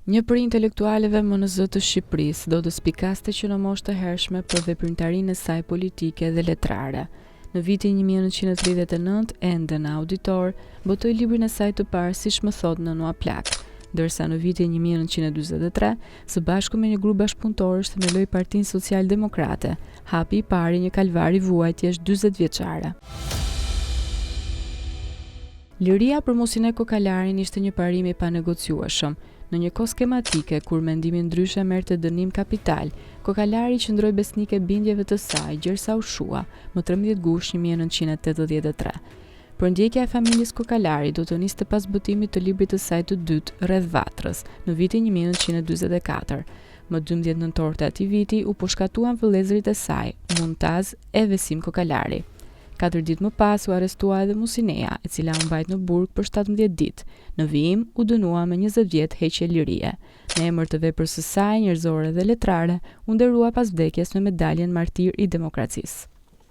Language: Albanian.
Një prej intelektualeve MNZ të Shqipërisë do të spikaste që në moshë të hershme për veprimtarinë e saj politike dhe letrare. Në vitin 1939, ende në Auditor, botoi librin e saj të parë Siç më thot nënua plak, ndërsa në vitin 1943, së bashku me një grup bashkëpunëtorësh themeloi Partinë Social-Demokrate, hapi i parë i një kalvari vuajtjesh 40 vjeçare. Liria për Musinek Kokalarin ishte një parim i panegociueshëm. Në një kohë skematike, kur mendimi ndryshe merrte dënim kapital, Kokalari qëndroi besnik e bindjeve të saj, gjersa u shua më 13 gushtë 1983. Përndjekja e familjes Kokalari do të niste pas botimit të librit të saj të dytë Rreth Vatrës në vitin 1944. Më 12 nëntor të atij viti u përshkatuan vëllezërit e saj, Muntaz e Vesim Kokalari. 4 ditë më pas u arrestua edhe Musinea, e cila u mbajt në burg për 17 ditë. Në vijim u dënua me 20 vjet heqje lirie. Në emër të veprës së saj njerëzore dhe letrare, u nderua pas vdekjes me medaljen Martir i Demokracisë.